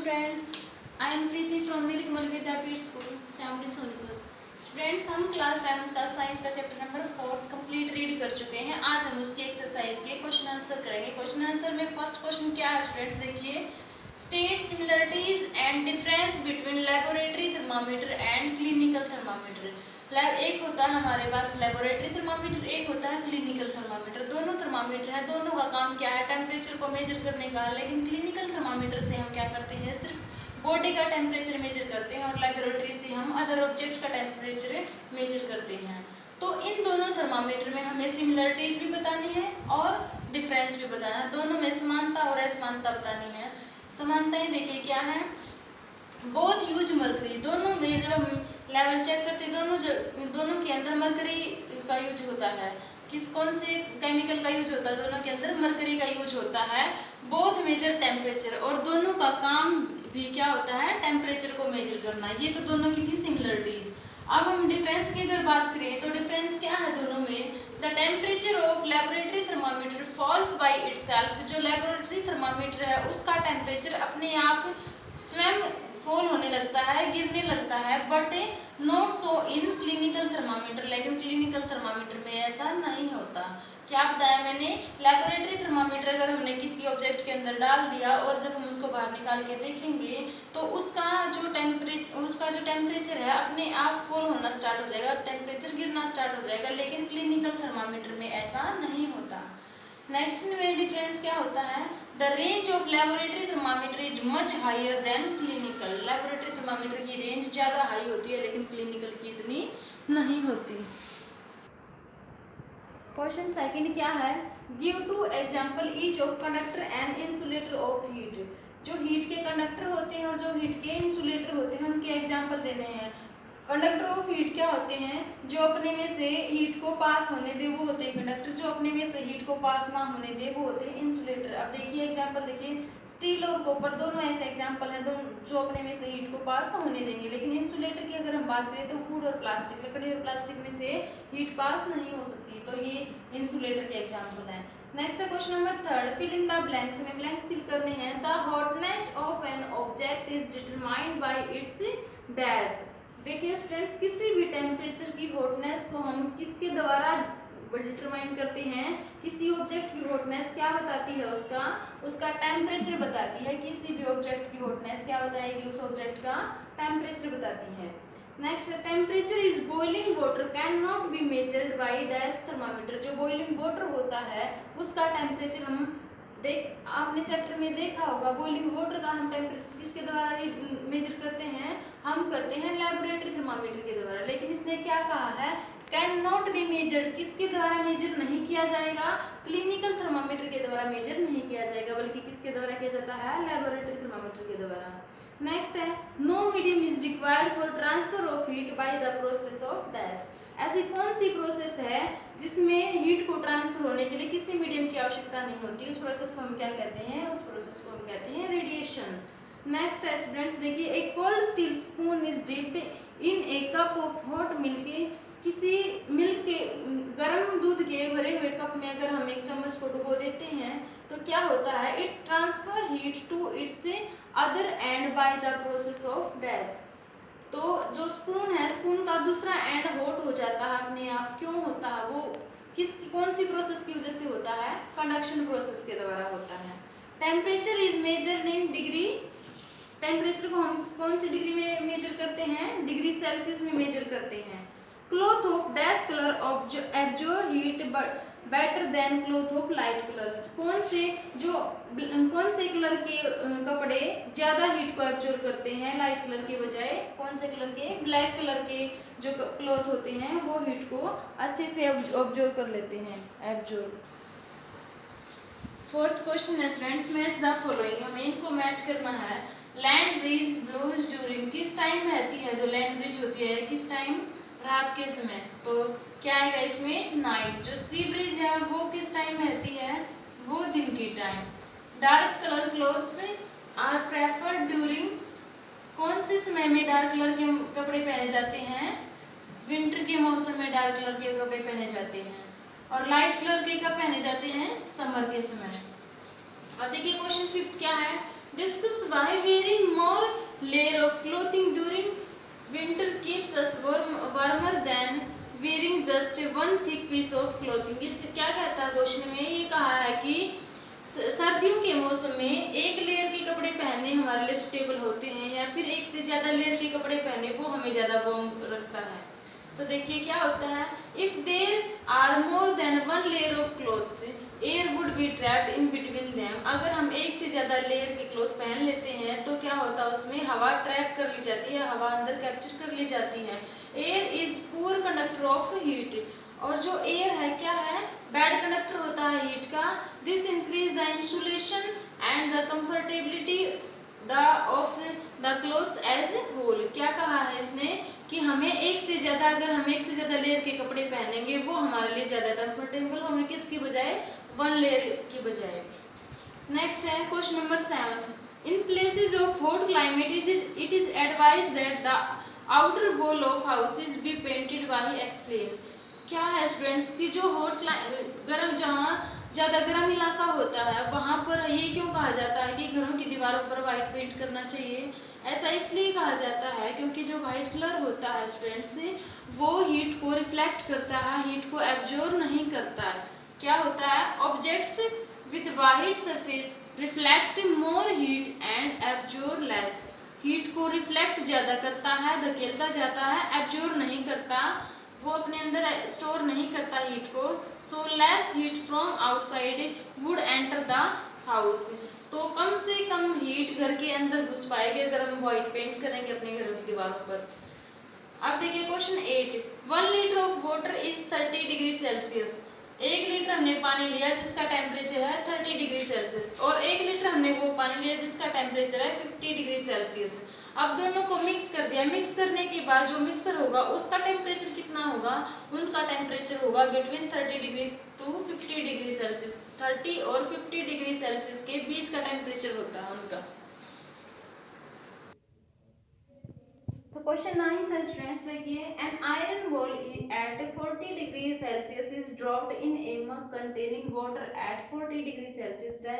students, I am Preeti from Nilkamal Vidyapeeth School, Samri Sonipat. Students, हम class 7th का science का chapter number 4 complete read कर चुके हैं। आज हम उसकी एक्सरसाइज के क्वेश्चन आंसर करेंगे। क्वेश्चन आंसर में फर्स्ट क्वेश्चन क्या है स्टूडेंट्स, देखिए। State similarities and difference between laboratory thermometer and clinical thermometer. एक होता है हमारे पास लेबोरेटरी थर्मामीटर, एक होता है क्लिनिकल थर्मामीटर। दोनों थर्मामीटर हैं, दोनों का काम क्या है, टेम्परेचर को मेजर करने का। लेकिन क्लिनिकल थर्मामीटर से हम क्या करते हैं, सिर्फ बॉडी का टेम्परेचर मेजर करते हैं, और लेबोरेटरी से हम अदर ऑब्जेक्ट का टेम्परेचर मेजर करते हैं। तो इन दोनों थर्मामीटर में हमें सिमिलरिटीज भी बतानी है और डिफरेंस भी बताना है। दोनों में समानता और असमानता बतानी है। समानताएं देखिए क्या है। बोथ यूज मरकरी, दोनों में जब हम लेवल चेक करते हैं दोनों के अंदर मरकरी का यूज होता है। कौन से केमिकल का यूज होता है, दोनों के अंदर मरकरी का यूज होता है। बोथ मेजर टेम्परेचर, और दोनों का काम भी क्या होता है, टेम्परेचर को मेजर करना। ये तो दोनों की थी सिमिलरिटीज। अब हम डिफरेंस की अगर बात करें तो डिफरेंस क्या है दोनों में। The temperature of laboratory thermometer falls by itself, जो लेबोरेटरी थर्मामीटर है उसका टेम्परेचर अपने आप स्वयं फॉल होने लगता है, गिरने लगता है, but not so in clinical thermometer. लेकिन क्लिनिकल थर्मामीटर में ऐसा नहीं होता। क्या बताया मैंने, लेबोरेटरी थर्मामीटर अगर हमने किसी ऑब्जेक्ट के अंदर डाल दिया और जब हम उसको बाहर निकाल के देखेंगे तो उसका जो टेम्परेचर है अपने आप फॉल होना स्टार्ट हो जाएगा, टेम्परेचर गिरना स्टार्ट हो जाएगा। लेकिन क्लिनिकल थर्मामीटर में ऐसा नहीं होता। नेक्स्ट में डिफरेंस क्या होता है, the range of laboratory thermometer is much higher than clinical. Laboratory thermometer की रेंज ज़्यादा हाई होती है, लेकिन क्लिनिकल की इतनी नहीं होती। क्वेश्चन सेकंड क्या है, give two example each of conductor and insulator of heat. जो हीट के कंडक्टर होते हैं और जो हीट के इंसुलेटर होते हैं उनके एग्जाम्पल देने हैं। कंडक्टर ऑफ हीट क्या होते हैं, जो अपने में से हीट को पास होने दे वो होते हैं कंडक्टर, जो अपने में से हीट को पास ना होने दे वो होते हैं इंसुलेटर। अब देखिए एग्जांपल देखिए, स्टील और कॉपर दोनों ऐसे एग्जांपल हैं जो अपने में से हीट को पास होने देंगे। लेकिन इंसुलेटर की अगर हम बात करें तो वुड और प्लास्टिक, लकड़ी और प्लास्टिक में से हीट पास नहीं हो सकती, तो ये इंसुलेटर के एग्जाम्पल हैं। नेक्स्ट है question number third, fill in the blanks. में ब्लैंक्स फिल करने हैं। The hotness of an object is determined by its dash. देखिए स्टूडेंट्स, किसी भी टेम्परेचर की हॉटनेस को हम किसके द्वारा डिटरमाइन करते हैं, किसी ऑब्जेक्ट की हॉटनेस क्या बताती है, उसका टेम्परेचर बताती है। किसी भी ऑब्जेक्ट की हॉटनेस क्या बताएगी, उस ऑब्जेक्ट का टेम्परेचर बताती है। नेक्स्ट है, temperature is boiling water can not be measured by dash thermometer. जो बॉइलिंग वाटर होता है उसका टेम्परेचर हम आपने चैप्टर में देखा होगा, बॉइलिंग वाटर का हम टेम्परेचर किसके द्वारा मेजर करते हैं, हम करते हैं लेबोरेटरी थर्मामीटर के द्वारा। लेकिन इसने क्या कहा है, कैन नॉट बी मेजर्ड, किसके द्वारा मेजर नहीं किया जाएगा, क्लिनिकल थर्मामीटर के द्वारा मेजर नहीं किया जाएगा, बल्कि किसके द्वारा किया जाता है, लेबोरेटरी थर्मामीटर के द्वारा। नेक्स्ट है, no medium is required for transfer of heat by the process of dash. ऐसी कौन सी प्रोसेस है जिसमें हीट को ट्रांसफर होने के लिए किसी मीडियम की आवश्यकता नहीं होती, उस प्रोसेस को हम क्या कहते हैं, उस प्रोसेस को हम कहते हैं रेडिएशन। नेक्स्ट है स्टूडेंट्स देखिए, ए cold steel spoon is dipped in A cup of hot milk. किसी मिल्क के गर्म दूध के भरे हुए कप में अगर हम एक चम्मच को डुबो देते हैं तो क्या होता है, its transfer heat to its other end by the process of dash. तो जो स्पून है, स्पून का दूसरा एंड हॉट हो जाता है अपने आप। क्यों होता है वो, कौन सी प्रोसेस की वजह से होता है, कंडक्शन प्रोसेस के द्वारा होता है। Temperature is measured in degree. Temperature को हम कौन सी डिग्री में मेजर करते हैं, डिग्री सेल्सियस में मेजर करते हैं। Cloth of dash colour absorb heat better than cloth of light colour. कौन से कलर के कपड़े ज्यादा हीट को एब्जॉर्ब करते हैं लाइट कलर के बजाय, कौन से कलर के, ब्लैक कलर के जो क्लॉथ होते हैं वो हीट को अच्छे से ऑब्जॉर्ब कर लेते हैं, एब्जॉर्ब। फोर्थ क्वेश्चन है स्टूडेंट्स, मैच द फॉलोइंग। हमें इनको मैच करना है। लैंड ब्रीज ब्लोज ड्यूरिंग, किस टाइम बहती है जो लैंड ब्रिज होती है, किस टाइम, रात के समय। तो क्या आएगा इसमें, नाइट। जो सी ब्रिज है वो किस टाइम बहती है, वो दिन की time. Dark colour clothes are preferred during, कौन से समय में डार्क कलर के कपड़े पहने जाते हैं, विंटर के मौसम में डार्क कलर के कपड़े पहने जाते हैं। और लाइट कलर के कब पहने जाते हैं, समर के समय। अब देखिए क्वेश्चन फिफ्थ क्या है, discuss why wearing using just one thick piece of clothing. इस क्या कहता है क्वेश्चन में, ये कहा है कि सर्दियों के मौसम में एक लेयर के कपड़े पहनने हमारे लिए सुटेबल होते हैं या फिर एक से ज़्यादा लेयर के कपड़े पहने वो हमें ज़्यादा वार्म रखता है। तो देखिए क्या होता है, if there are more than one layer of clothes air would be trapped in between them. अगर हम एक से ज़्यादा लेयर के क्लोथ पहन लेते हैं तो क्या होता है, उसमें हवा ट्रैप कर ली जाती है, हवा अंदर कैप्चर कर ली जाती है। Air is poor conductor of heat, और जो एयर है क्या है, बैड कंडक्टर होता है हीट का। This increase the insulation and the comfortability of the clothes as whole. क्या कहा है इसने कि हमें एक से ज़्यादा, अगर हम एक से ज़्यादा लेयर के कपड़े पहनेंगे वो हमारे लिए ज़्यादा कंफर्टेबल होंगे, किसकी बजाय, वन लेयर की बजाय। नेक्स्ट है question number 7। In places of hot climate it is advise that the outer wall of houses be painted bye explain. क्या है स्टूडेंट्स की जो गर्म, जहाँ ज़्यादा गर्म इलाका होता है वहाँ पर ये क्यों कहा जाता है कि घरों की दीवारों पर वाइट पेंट करना चाहिए। ऐसा इसलिए कहा जाता है क्योंकि जो वाइट कलर होता है स्टूडेंट्स वो हीट को रिफ्लेक्ट करता है, हीट को एब्जॉर्ब नहीं करता है। क्या होता है, objects with white surface reflect more heat and absorb less. Heat को रिफ्लेक्ट ज़्यादा करता है, धकेलता जाता है, एब्जॉर्ब नहीं करता, वो अपने अंदर स्टोर नहीं करता हीट को। So less heat from outside would enter the house. तो कम से कम हीट घर के अंदर घुस पाएगी अगर हम व्हाइट पेंट करेंगे अपने घरों की दीवारों पर। अब देखिए question 8। 1 litre of water is 30 degree Celsius. 1 litre हमने पानी लिया जिसका टेम्परेचर है 30 डिग्री सेल्सियस, और 1 लीटर हमने वो पानी लिया जिसका टेम्परेचर है 50 डिग्री सेल्सियस। अब दोनों को मिक्स कर दिया, मिक्स करने के बाद जो मिक्सर होगा उसका टेम्परेचर कितना होगा, उनका टेम्परेचर होगा between 30 degree to 50 degree Celsius. 30 और 50 डिग्री सेल्सियस के बीच का टेम्परेचर होता है उनका। तो क्वेश्चन 9 है स्टूडेंट्स, देखिए an iron ball at 40 degree Celsius is dropped in a mug containing water at 40 degree Celsius, the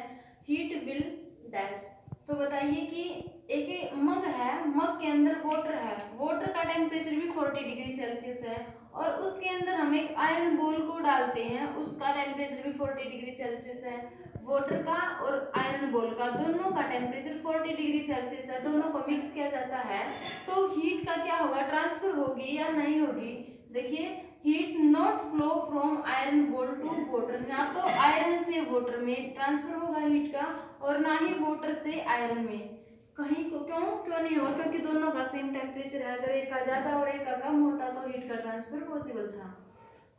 heat will dash. तो बताइए कि एक मग है, मग के अंदर वाटर है, वाटर का टेम्परेचर भी 40 डिग्री सेल्सियस है, और उसके अंदर हम एक आयरन बॉल को डालते हैं, उसका टेम्परेचर भी 40 डिग्री सेल्सियस है। वाटर का और आयरन बॉल का दोनों का टेम्परेचर 40 डिग्री सेल्सियस है, दोनों को मिक्स किया जाता है तो हीट का क्या होगा, ट्रांसफर होगी या नहीं होगी। देखिए heat not flow from iron ball to water, ना तो आयरन से वाटर में ट्रांसफर होगा हीट का और ना ही वाटर से आयरन में। कहीं को क्यों नहीं होगा, क्योंकि दोनों का सेम टेम्परेचर है, अगर एक का ज्यादा और एक का कम होता तो हीट का ट्रांसफर पॉसिबल था।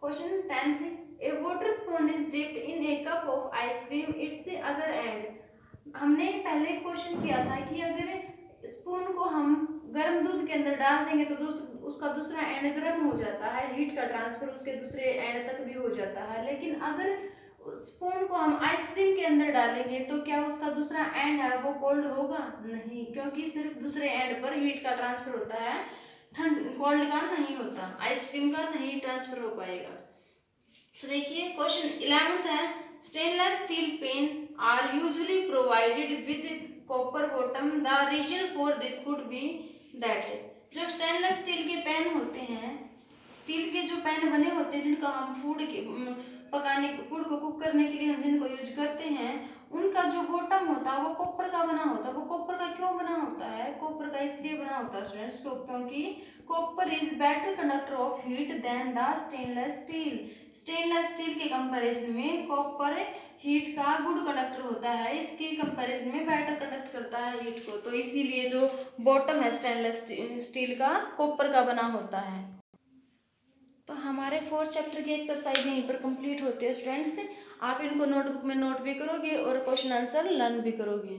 Question 10th, A water spoon is dipped in A cup of ice cream it's other and. हमने पहले क्वेश्चन किया था कि अगर स्पून को हम गर्म दूध के अंदर डाल देंगे तो उसका दूसरा एंड गर्म हो जाता है, हीट का ट्रांसफर उसके दूसरे एंड तक भी हो जाता है। लेकिन अगर स्पून को हम आइसक्रीम के अंदर डालेंगे तो क्या उसका दूसरा एंड है वो कोल्ड होगा, नहीं, क्योंकि सिर्फ दूसरे एंड पर हीट का ट्रांसफर होता है, कोल्ड का नहीं होता, आइसक्रीम का नहीं ट्रांसफर हो पाएगा। तो देखिए क्वेश्चन 11th है, stainless steel pan are usually provided with copper bottom, the reason for this could be that. जो स्टेनलेस स्टील के पेन होते हैं, स्टील के जो पेन बने होते हैं जिनका हम फूड को कुक करने के लिए हम जिनको यूज करते हैं, उनका जो बॉटम होता है वो कॉपर का बना होता है। वो कॉपर का क्यों बना होता है, कॉपर का इसलिए बना होता है स्टूडेंट्स क्योंकि copper is better conductor of heat than the stainless steel. Stainless steel के कंपैरिजन में कॉपर हीट का गुड कंडक्टर होता है, इसके कंपैरिजन में बेटर कंडक्ट करता है हीट को, तो इसीलिए जो बॉटम है स्टेनलेस स्टील का कॉपर का बना होता है। तो हमारे 4th चैप्टर की एक्सरसाइज यहीं पर कंप्लीट होती है स्टूडेंट्स। आप इनको नोटबुक में नोट भी करोगे और क्वेश्चन आंसर लर्न भी करोगे।